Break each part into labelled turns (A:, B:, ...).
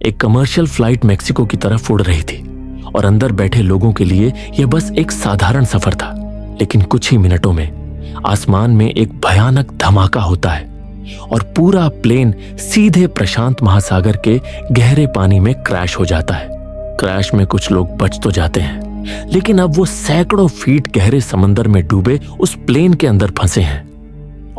A: एक commercial flight Mexico की तरफ उड़ रही थी और अंदर बैठे लोगों के लिए यह बस एक साधारण सफर था। लेकिन कुछ ही मिनटों में आसमान में एक भयानक धमाका होता है और पूरा प्लेन सीधे प्रशांत महासागर के गहरे पानी में क्रैश हो जाता है। क्रैश में कुछ लोग बच तो जाते हैं, लेकिन अब वो सैकड़ों फीट गहरे समंदर में डूबे उस प्लेन के अंदर फंसे हैं।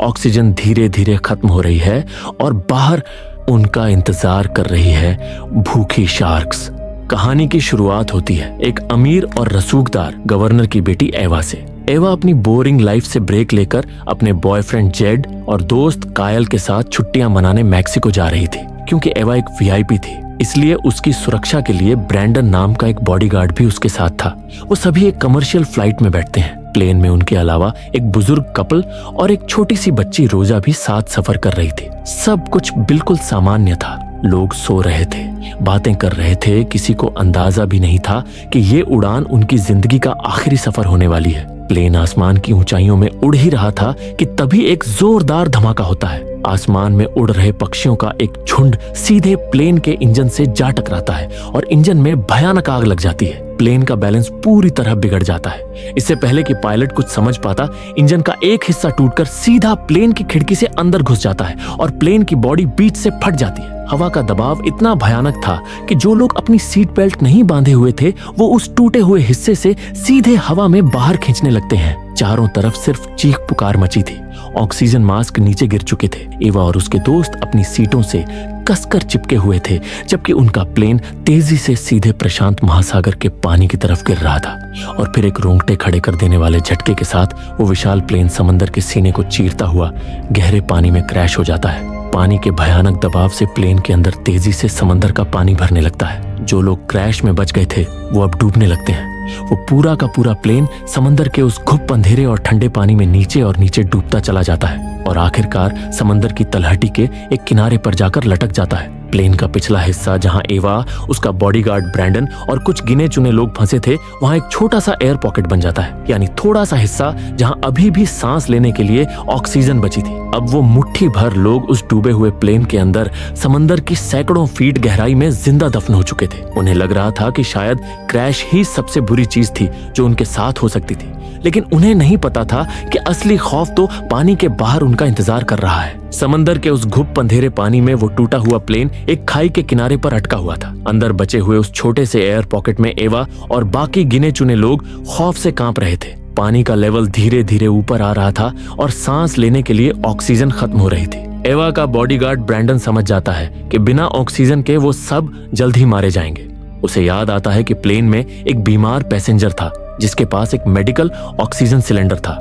A: ऑक्सीजन धीरे धीरे खत्म हो रही है और बाहर उनका इंतजार कर रही है भूखी शार्क्स। कहानी की शुरुआत होती है एक अमीर और रसूखदार गवर्नर की बेटी एवा से। एवा अपनी बोरिंग लाइफ से ब्रेक लेकर अपने बॉयफ्रेंड जेड और दोस्त कायल के साथ छुट्टियां मनाने मैक्सिको जा रही थी। क्योंकि एवा एक वीआईपी थी, इसलिए उसकी सुरक्षा के लिए ब्रैंडन नाम का एक बॉडीगार्ड भी उसके साथ था। वो सभी एक कमर्शियल फ्लाइट में बैठते हैं। प्लेन में उनके अलावा एक बुजुर्ग कपल और एक छोटी सी बच्ची रोजा भी साथ सफर कर रही थी। सब कुछ बिल्कुल सामान्य था। लोग सो रहे थे, बातें कर रहे थे। किसी को अंदाजा भी नहीं था कि ये उड़ान उनकी जिंदगी का आखिरी सफर होने वाली है। प्लेन आसमान की ऊंचाइयों में उड़ ही रहा था कि तभी एक जोरदार धमाका होता है। आसमान में उड़ रहे पक्षियों का एक झुंड सीधे प्लेन के इंजन से जा टकराता है और इंजन में भयानक आग लग जाती है। प्लेन का बैलेंस पूरी तरह बिगड़ जाता है। इससे पहले कि पायलट कुछ समझ पाता, इंजन का एक हिस्सा टूटकर सीधा प्लेन की खिड़की से अंदर घुस जाता है और प्लेन की बॉडी बीच से फट जाती है। हवा का दबाव इतना भयानक था कि जो लोग अपनी सीट बेल्ट नहीं बांधे हुए थे वो उस टूटे हुए हिस्से से सीधे हवा में बाहर खींचने लगते हैं। चारों तरफ सिर्फ चीख पुकार मची थी। ऑक्सीजन मास्क नीचे गिर चुके थे। एवा और उसके दोस्त अपनी सीटों से कसकर चिपके हुए थे, जबकि उनका प्लेन तेजी से सीधे प्रशांत महासागर के पानी की तरफ गिर रहा था। और फिर एक रोंगटे खड़े कर देने वाले झटके के साथ वो विशाल प्लेन समंदर के सीने को चीरता हुआ गहरे पानी में क्रैश हो जाता है। पानी के भयानक दबाव से प्लेन के अंदर तेजी से समंदर का पानी भरने लगता है। जो लोग क्रैश में बच गए थे वो अब डूबने लगते हैं। वो पूरा का पूरा प्लेन समंदर के उस घुप अंधेरे और ठंडे पानी में नीचे और नीचे डूबता चला जाता है और आखिरकार समंदर की तलहटी के एक किनारे पर जाकर लटक जाता है। प्लेन का पिछला हिस्सा, जहां एवा, उसका बॉडीगार्ड ब्रैंडन और कुछ गिने चुने लोग फंसे थे, वहां एक छोटा सा एयर पॉकेट बन जाता है, यानी थोड़ा सा हिस्सा जहां अभी भी सांस लेने के लिए ऑक्सीजन बची थी। अब वो मुट्ठी भर लोग उस डूबे हुए प्लेन के अंदर समंदर की सैकड़ों फीट गहराई में जिंदा दफन हो चुके थे। उन्हें लग रहा था कि शायद क्रैश ही सबसे बुरी चीज थी जो उनके साथ हो सकती थी, लेकिन उन्हें नहीं पता था कि असली खौफ तो पानी के बाहर उनका इंतजार कर रहा है। समंदर के उस घुप अंधेरे पानी में वो टूटा हुआ प्लेन एक खाई के किनारे पर अटका हुआ था। अंदर बचे हुए उस छोटे से एयर पॉकेट में एवा और बाकी गिने चुने लोग खौफ से कांप रहे थे। पानी का लेवल धीरे धीरे ऊपर आ रहा था और सांस लेने के लिए ऑक्सीजन खत्म हो रही थी। एवा का बॉडीगार्ड ब्रैंडन समझ जाता है कि बिना ऑक्सीजन के वो सब जल्द ही मारे जाएंगे। उसे याद आता है कि प्लेन में एक बीमार पैसेंजर था जिसके पास एक मेडिकल ऑक्सीजन सिलेंडर था।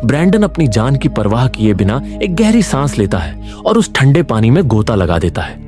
A: ब्रैंडन अपनी जान की परवाह किए बिना एक गहरी सांस लेता है और उस ठंडे पानी में गोता लगा देता है।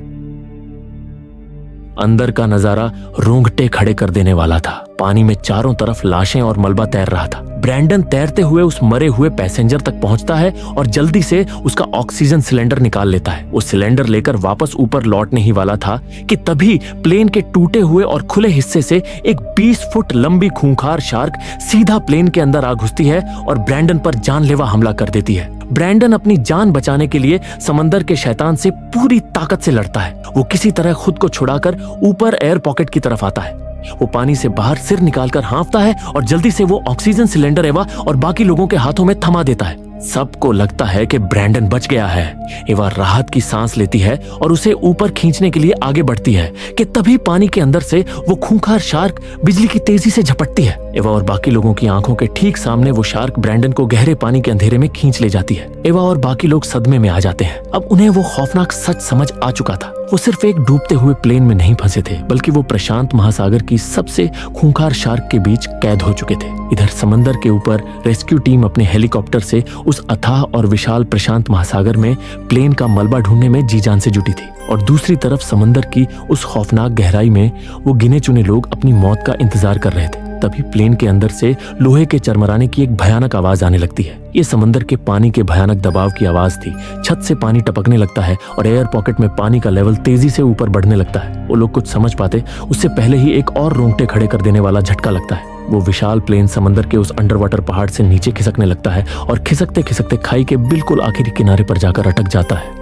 A: अंदर का नजारा रोंगटे खड़े कर देने वाला था। पानी में चारों तरफ लाशें और मलबा तैर रहा था। ब्रैंडन तैरते हुए उस मरे हुए पैसेंजर तक पहुंचता है और जल्दी से उसका ऑक्सीजन सिलेंडर निकाल लेता है। वो सिलेंडर लेकर वापस ऊपर लौटने ही वाला था कि तभी प्लेन के टूटे हुए और खुले हिस्से से एक 20 फुट लंबी खूंखार शार्क सीधा प्लेन के अंदर आ घुसती है और ब्रैंडन पर जानलेवा हमला कर देती है। ब्रैंडन अपनी जान बचाने के लिए समंदर के शैतान से पूरी ताकत से लड़ता है। वो किसी तरह खुद को छुड़ाकर ऊपर एयर पॉकेट की तरफ आता है। वो पानी से बाहर सिर निकालकर हाँफता है और जल्दी से वो ऑक्सीजन सिलेंडर एवा और बाकी लोगों के हाथों में थमा देता है। सबको लगता है कि ब्रैंडन बच गया है। एवा राहत की सांस लेती है और उसे ऊपर खींचने के लिए आगे बढ़ती है कि तभी पानी के अंदर से वो खूंखार शार्क बिजली की तेजी से झपटती है। एवा और बाकी लोगों की आंखों के ठीक सामने वो शार्क ब्रैंडन को गहरे पानी के अंधेरे में खींच ले जाती है। एवा और बाकी लोग सदमे में आ जाते हैं। अब उन्हें वो खौफनाक सच समझ आ चुका था। वो सिर्फ एक डूबते हुए प्लेन में नहीं फंसे थे, बल्कि वो प्रशांत महासागर की सबसे खूंखार शार्क के बीच कैद हो चुके थे। इधर समंदर के ऊपर रेस्क्यू टीम अपने हेलीकॉप्टर से उस अथाह और विशाल प्रशांत महासागर में प्लेन का मलबा ढूंढने में जी जान से जुटी थी, और दूसरी तरफ समंदर की उस खौफनाक गहराई में वो गिने चुने लोग अपनी मौत का इंतजार कर रहे थे। तभी प्लेन के अंदर से लोहे के चरमराने की एक भयानक आवाज आने लगती है। ये समंदर के पानी के भयानक दबाव की आवाज थी। छत से पानी टपकने लगता है और एयर पॉकेट में पानी का लेवल तेजी से ऊपर बढ़ने लगता है। वो लोग कुछ समझ पाते उससे पहले ही एक और रोंगटे खड़े कर देने वाला झटका लगता है। वो विशाल प्लेन समंदर के उस अंडर वाटर पहाड़ से नीचे खिसकने लगता है और खिसकते खिसकते खाई के बिल्कुल आखिरी किनारे पर जाकर अटक जाता है।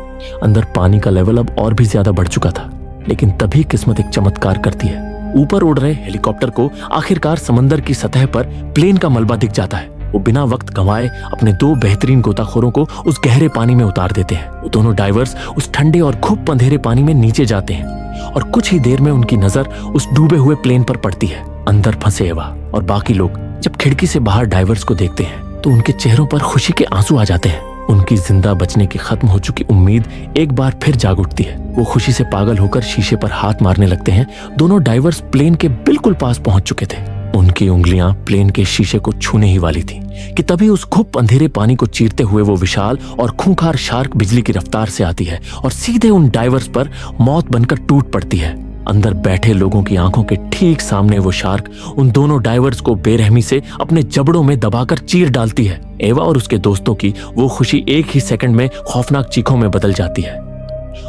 A: अंदर पानी का लेवल अब और भी ज्यादा बढ़ चुका था। लेकिन तभी किस्मत एक चमत्कार करती है। ऊपर उड़ रहे हेलीकॉप्टर को आखिरकार समंदर की सतह पर प्लेन का मलबा दिख जाता है। वो बिना वक्त गंवाए अपने 2 बेहतरीन गोताखोरों को उस गहरे पानी में उतार देते हैं। वो दोनों डाइवर्स उस ठंडे और खूब अंधेरे पानी में नीचे जाते हैं और कुछ ही देर में उनकी नजर उस डूबे हुए प्लेन पर पड़ती है। अंदर फंसे एवा और बाकी लोग जब खिड़की से बाहर डाइवर्स को देखते हैं तो उनके चेहरों पर खुशी के आंसू आ जाते हैं। उनकी जिंदा बचने की खत्म हो चुकी उम्मीद एक बार फिर जाग उठती है। वो खुशी से पागल होकर शीशे पर हाथ मारने लगते हैं। दोनों डाइवर्स प्लेन के बिल्कुल पास पहुंच चुके थे। उनकी उंगलियां प्लेन के शीशे को छूने ही वाली थी कि तभी उस खूब अंधेरे पानी को चीरते हुए वो विशाल और खूंखार शार्क बिजली की रफ्तार से आती है और सीधे उन डाइवर्स पर मौत बनकर टूट पड़ती है। अंदर बैठे लोगों की आंखों के ठीक सामने वो शार्क उन दोनों डाइवर्स को बेरहमी से अपने जबड़ों में दबाकर चीर डालती है। एवा और उसके दोस्तों की वो खुशी एक ही सेकंड में खौफनाक चीखों में बदल जाती है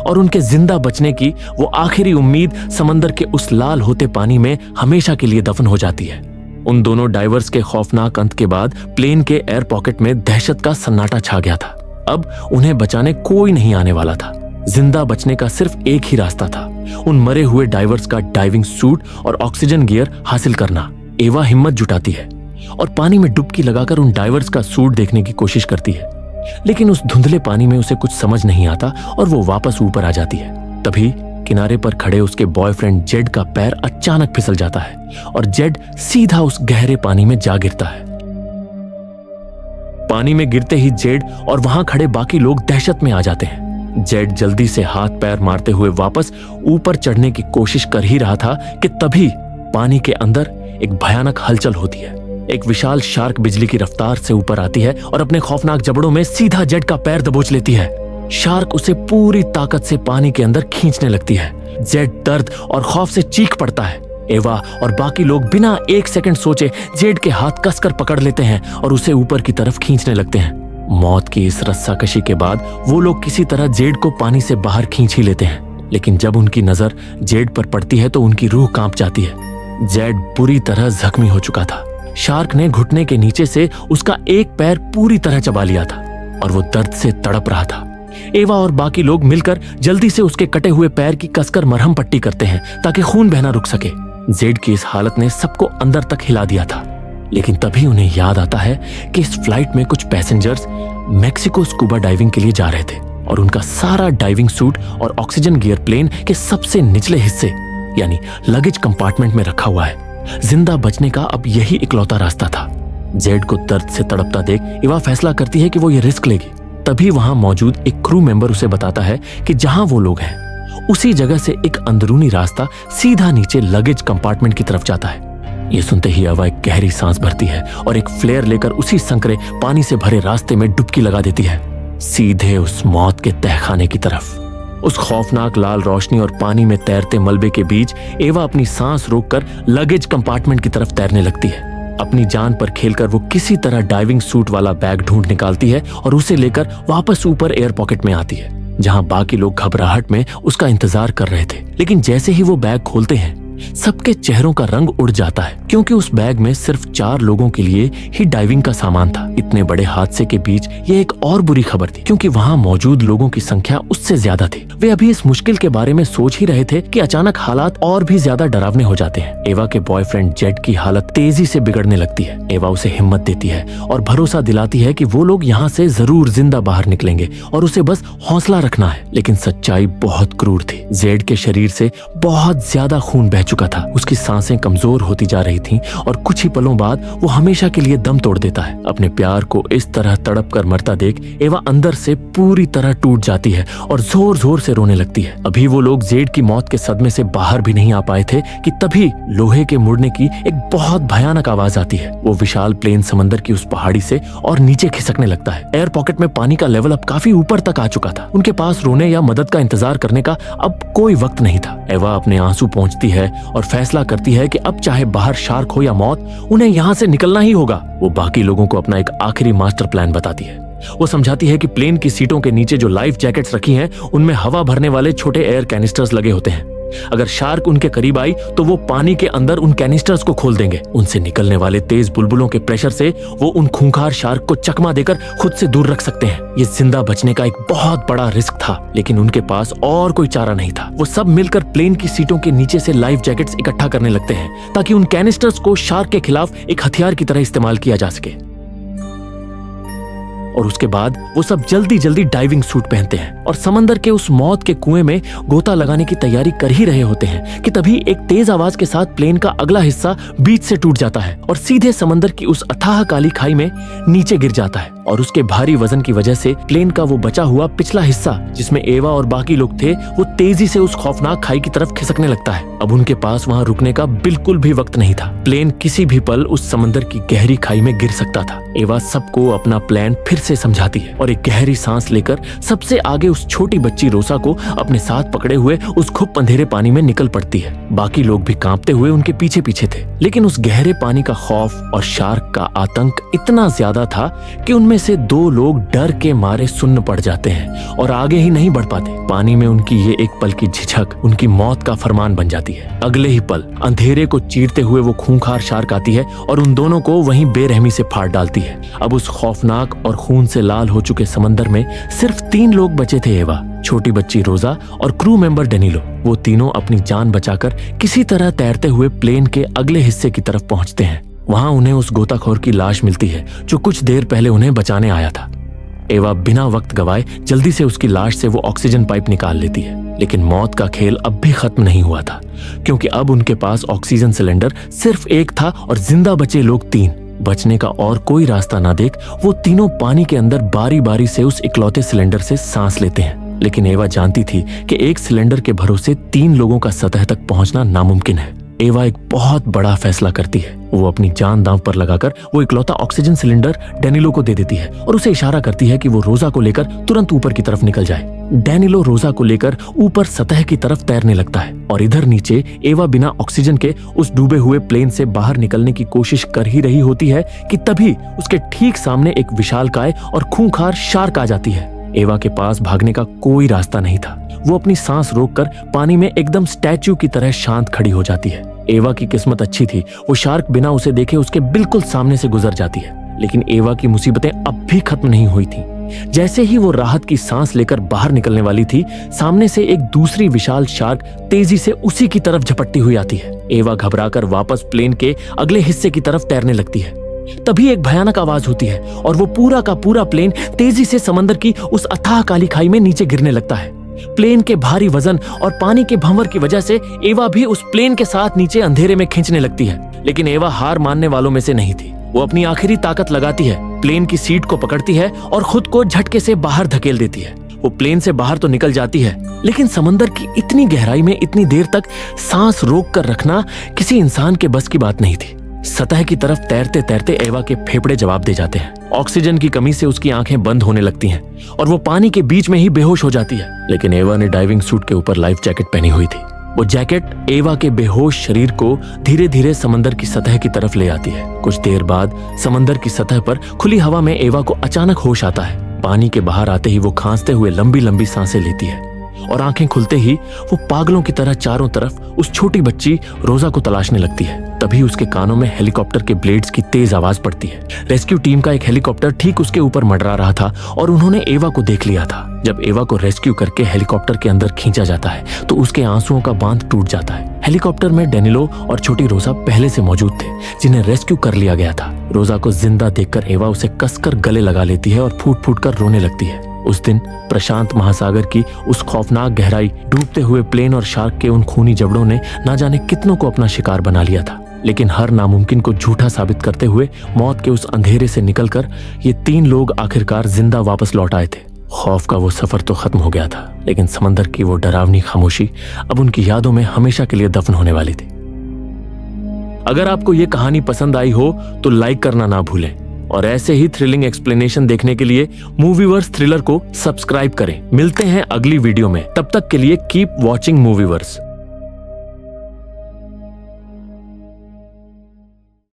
A: और उनके जिंदा बचने की वो आखिरी उम्मीद समंदर के उस लाल होते पानी में हमेशा के लिए दफन हो जाती है। उन दोनों डाइवर्स के खौफनाक अंत के बाद प्लेन के एयर पॉकेट में दहशत का सन्नाटा छा गया था। अब उन्हें बचाने कोई नहीं आने वाला था। जिंदा बचने का सिर्फ एक ही रास्ता था, उन मरे हुए डाइवर्स का डाइविंग सूट और ऑक्सीजन गियर हासिल करना। एवा हिम्मत जुटाती है और पानी में डुबकी लगाकर उन डाइवर्स का सूट देखने की कोशिश करती है, लेकिन उस धुंधले पानी में उसे कुछ समझ नहीं आता और वो वापस ऊपर आ जाती है। तभी किनारे पर खड़े उसके बॉयफ्रेंड जेड का पैर अचानक फिसल जाता है और जेड सीधा उस गहरे पानी में जा गिरता है। पानी में गिरते ही जेड और वहां खड़े बाकी लोग दहशत में आ जाते हैं। जेड जल्दी से हाथ पैर मारते हुए वापस ऊपर चढ़ने की कोशिश कर ही रहा था कि तभी पानी के अंदर एक भयानक हलचल होती है। एक विशाल शार्क बिजली की रफ्तार से ऊपर आती है और अपने खौफनाक जबड़ों में सीधा जेड का पैर दबोच लेती है। शार्क उसे पूरी ताकत से पानी के अंदर खींचने लगती है। जेड दर्द और खौफ से चीख पड़ता है। एवा और बाकी लोग बिना एक सेकंड सोचे जेड के हाथ कसकर पकड़ लेते हैं और उसे ऊपर की तरफ खींचने लगते हैं। मौत की इस रस्साकशी के बाद वो लोग किसी तरह जेड को पानी से बाहर खींच ही लेते हैं, लेकिन जब उनकी नजर जेड पर पड़ती है तो उनकी रूह कांप जाती है। जेड बुरी तरह जख्मी हो चुका था। शार्क ने घुटने के नीचे से उसका एक पैर पूरी तरह चबा लिया था और वो दर्द से तड़प रहा था। एवा और बाकी लोग मिलकर जल्दी से उसके कटे हुए पैर की कसकर मरहम पट्टी करते हैं ताकि खून बहना रुक सके। जेड की इस हालत ने सबको अंदर तक हिला दिया था, लेकिन तभी उन्हें याद आता है कि इस फ्लाइट में कुछ पैसेंजर्स मेक्सिको स्कूबा डाइविंग के लिए जा रहे थे और उनका सारा डाइविंग सूट और ऑक्सीजन गियर प्लेन के सबसे निचले हिस्से यानी लगेज कंपार्टमेंट में रखा हुआ है। जिंदा बचने का अब यही इकलौता रास्ता था। जेड को दर्द से तड़पता देख एवा फैसला करती है कि वो ये रिस्क लेगी। तभी वहां मौजूद एक क्रू मेंबर उसे बताता है कि जहां वो लोग हैं उसी जगह से एक अंदरूनी रास्ता सीधा नीचे लगेज कंपार्टमेंट की तरफ जाता है। ये सुनते ही एवा एक गहरी सांस भरती है और एक फ्लेयर लेकर उसी संकरे पानी से भरे रास्ते में डुबकी लगा देती है, सीधे उस मौत के तहखाने की तरफ। उस खौफनाक लाल रोशनी और पानी में तैरते मलबे के बीच एवा अपनी सांस रोककर लगेज कंपार्टमेंट की तरफ तैरने लगती है। अपनी जान पर खेलकर वो किसी तरह डाइविंग सूट वाला बैग ढूंढ निकालती है और उसे लेकर वापस ऊपर एयर पॉकेट में आती है, जहां बाकी लोग घबराहट में उसका इंतजार कर रहे थे। लेकिन जैसे ही वो बैग खोलते हैं सबके चेहरों का रंग उड़ जाता है, क्योंकि उस बैग में सिर्फ 4 लोगों के लिए ही डाइविंग का सामान था। इतने बड़े हादसे के बीच ये एक और बुरी खबर थी, क्योंकि वहां मौजूद लोगों की संख्या उससे ज्यादा थी। वे अभी इस मुश्किल के बारे में सोच ही रहे थे कि अचानक हालात और भी ज्यादा डरावने हो जाते हैं। एवा के बॉयफ्रेंड जेड की हालत तेजी से बिगड़ने लगती है। एवा उसे हिम्मत देती है और भरोसा दिलाती है कि वो लोग यहाँ से जरूर जिंदा बाहर निकलेंगे और उसे बस हौसला रखना है। लेकिन सच्चाई बहुत क्रूर थी। जेड के शरीर से बहुत ज्यादा खून बह चुका था। उसकी सांसें कमजोर होती जा रही थीं और कुछ ही पलों बाद वो हमेशा के लिए दम तोड़ देता है। अपने प्यार को इस तरह तड़प कर मरता देख एवा अंदर से पूरी तरह टूट जाती है और जोर जोर से रोने लगती है। अभी वो लोग जेड की मौत के सदमे से बाहर भी नहीं आ पाए थे कि तभी लोहे के मुड़ने की एक बहुत भयानक आवाज आती है। वो विशाल प्लेन समंदर की उस पहाड़ी से और नीचे खिसकने लगता है। एयर पॉकेट में पानी का लेवल अब काफी ऊपर तक आ चुका था। उनके पास रोने या मदद का इंतजार करने का अब कोई वक्त नहीं था। एवा अपने आंसू पोंछती है और फैसला करती है कि अब चाहे बाहर शार्क हो या मौत, उन्हें यहाँ से निकलना ही होगा। वो बाकी लोगों को अपना एक आखिरी मास्टर प्लान बताती है। वो समझाती है कि प्लेन की सीटों के नीचे जो लाइफ जैकेट्स रखी हैं, उनमें हवा भरने वाले छोटे एयर कैनिस्टर्स लगे होते हैं। अगर शार्क उनके करीब आई तो वो पानी के अंदर उन कैनिस्टर्स को खोल देंगे। उनसे निकलने वाले तेज बुलबुलों के प्रेशर से वो उन खूंखार शार्क को चकमा देकर खुद से दूर रख सकते हैं। ये जिंदा बचने का एक बहुत बड़ा रिस्क था, लेकिन उनके पास और कोई चारा नहीं था। वो सब मिलकर प्लेन की सीटों के नीचे से लाइफ जैकेट्स इकट्ठा करने लगते हैं ताकि उन कैनिस्टर्स को शार्क के खिलाफ एक हथियार की तरह इस्तेमाल किया जा सके। और उसके बाद वो सब जल्दी जल्दी डाइविंग सूट पहनते हैं और समंदर के उस मौत के कुएं में गोता लगाने की तैयारी कर ही रहे होते हैं कि तभी एक तेज आवाज के साथ प्लेन का अगला हिस्सा बीच से टूट जाता है और सीधे समंदर की उस अथाह काली खाई में नीचे गिर जाता है। और उसके भारी वजन की वजह से प्लेन का वो बचा हुआ पिछला हिस्सा जिसमें एवा और बाकी लोग थे वो तेजी से उस खौफनाक खाई की तरफ खिसकने लगता है। अब उनके पास वहां रुकने का बिल्कुल भी वक्त नहीं था। प्लेन किसी भी पल उस समंदर की गहरी खाई में गिर सकता था। एवा सबको अपना प्लान फिर से समझाती है और एक गहरी सांस लेकर सबसे आगे उस छोटी बच्ची रोसा को अपने साथ पकड़े हुए उस खूब अंधेरे पानी में निकल पड़ती है। बाकी लोग भी कांपते हुए उनके पीछे पीछे थे, लेकिन उस गहरे पानी का खौफ और शार्क का आतंक इतना ज्यादा था कि उनमें से दो लोग डर के मारे सुन्न पड़ जाते हैं और आगे ही नहीं बढ़ पाते। पानी में उनकी ये एक पल की झिझक उनकी मौत का फरमान बन जाती है। अगले ही पल अंधेरे को चीरते हुए वो खूंखार शार्क आती है और उन दोनों को वहीं बेरहमी से फाड़ डालती है। अब उस खौफनाक और खून से लाल हो चुके समंदर में सिर्फ 3 लोग बचे थे, एवा, छोटी बच्ची रोजा और क्रू मेंबर डेनिलो। वो तीनों अपनी जान बचाकर किसी तरह तैरते हुए प्लेन के अगले हिस्से की तरफ पहुंचते हैं। वहां उन्हें उस गोताखोर की लाश मिलती है जो कुछ देर पहले उन्हें बचाने आया था। एवा बिना वक्त गवाए जल्दी से उसकी लाश से वो ऑक्सीजन पाइप निकाल लेती है, लेकिन मौत का खेल अब भी खत्म नहीं हुआ था, क्योंकि अब उनके पास ऑक्सीजन सिलेंडर सिर्फ एक था और जिंदा बचे लोग 3। बचने का और कोई रास्ता ना देख वो तीनों पानी के अंदर बारी बारी से उस इकलौते सिलेंडर से सांस लेते हैं। लेकिन एवा जानती थी कि एक सिलेंडर के भरोसे 3 लोगों का सतह तक पहुंचना नामुमकिन है। एवा एक बहुत बड़ा फैसला करती है। वो अपनी जान दांव पर लगाकर वो इकलौता ऑक्सीजन सिलेंडर डेनिलो को दे देती है और उसे इशारा करती है कि वो रोजा को लेकर तुरंत ऊपर की तरफ निकल जाए। डेनिलो रोजा को लेकर ऊपर सतह की तरफ तैरने लगता है और इधर नीचे एवा बिना ऑक्सीजन के उस डूबे हुए प्लेन से बाहर निकलने की कोशिश कर ही रही होती है कि तभी उसके ठीक सामने एक विशालकाय और खूंखार शार्क आ जाती है। एवा के पास भागने का कोई रास्ता नहीं था। वो अपनी सांस रोककर पानी में एकदम स्टैच्यू की तरह शांत खड़ी हो जाती है। एवा की किस्मत अच्छी थी, वो शार्क बिना उसे देखे उसके बिल्कुल सामने से गुजर जाती है। लेकिन एवा की मुसीबतें अब भी खत्म नहीं हुई थी। जैसे ही वो राहत की सांस लेकर बाहर निकलने वाली थी, सामने से एक दूसरी विशाल शार्क तेजी से उसी की तरफ झपटती हुई आती है। एवा घबराकर वापस प्लेन के अगले हिस्से की तरफ तैरने लगती है। तभी एक भयानक आवाज होती है और वो पूरा का पूरा प्लेन तेजी से समंदर की उस अथाह काली खाई में नीचे गिरने लगता है। प्लेन के भारी वजन और पानी के भंवर की वजह से एवा भी उस प्लेन के साथ नीचे अंधेरे में खींचने लगती है। लेकिन एवा हार मानने वालों में से नहीं थी। वो अपनी आखिरी ताकत लगाती है, प्लेन की सीट को पकड़ती है और खुद को झटके से बाहर धकेल देती है। वो प्लेन से बाहर तो निकल जाती है, लेकिन समंदर की इतनी गहराई में इतनी देर तक सांस रोक कर रखना किसी इंसान के बस की बात नहीं थी। सतह की तरफ तैरते तैरते एवा के फेफड़े जवाब दे जाते हैं। ऑक्सीजन की कमी से उसकी आंखें बंद होने लगती हैं और वो पानी के बीच में ही बेहोश हो जाती है। लेकिन एवा ने डाइविंग सूट के ऊपर लाइफ जैकेट पहनी हुई थी। वो जैकेट एवा के बेहोश शरीर को धीरे धीरे समंदर की सतह की तरफ ले आती है। कुछ देर बाद समंदर की सतह पर खुली हवा में एवा को अचानक होश आता है। पानी के बाहर आते ही वो खांसते हुए लंबी लंबी सांसें लेती है और आंखें खुलते ही वो पागलों की तरह चारों तरफ उस छोटी बच्ची रोजा को तलाशने लगती है। तभी उसके कानों में हेलीकॉप्टर के ब्लेड्स की तेज आवाज पड़ती है। रेस्क्यू टीम का एक हेलीकॉप्टर ठीक उसके ऊपर मंडरा रहा था और उन्होंने एवा को देख लिया था। जब एवा को रेस्क्यू करके हेलीकॉप्टर के अंदर खींचा जाता है तो उसके आंसुओं का बांध टूट जाता है। हेलीकॉप्टर में डेनिलो और छोटी रोजा पहले से मौजूद थे, जिन्हें रेस्क्यू कर लिया गया था। रोजा को जिंदा देखकर एवा उसे कसकर गले लगा लेती है और फूट फूट कर रोने लगती है। उस दिन प्रशांत महासागर की उस खौफनाक गहराई, डूबते हुए प्लेन और शार्क के उन खूनी जबड़ों ने ना जाने कितनों को अपना शिकार बना लिया था। लेकिन हर नामुमकिन को झूठा साबित करते हुए मौत के उस अंधेरे से निकलकर ये 3 लोग आखिरकार जिंदा वापस लौट आए थे। खौफ का वो सफर तो खत्म हो गया था, लेकिन समंदर की वो डरावनी खामोशी अब उनकी यादों में हमेशा के लिए दफन होने वाली थी। अगर आपको ये कहानी पसंद आई हो तो लाइक करना ना भूलें और ऐसे ही थ्रिलिंग एक्सप्लेनेशन देखने के लिए मूवीवर्स थ्रिलर को सब्सक्राइब करें। मिलते हैं अगली वीडियो में, तब तक के लिए कीप वॉचिंग मूवीवर्स।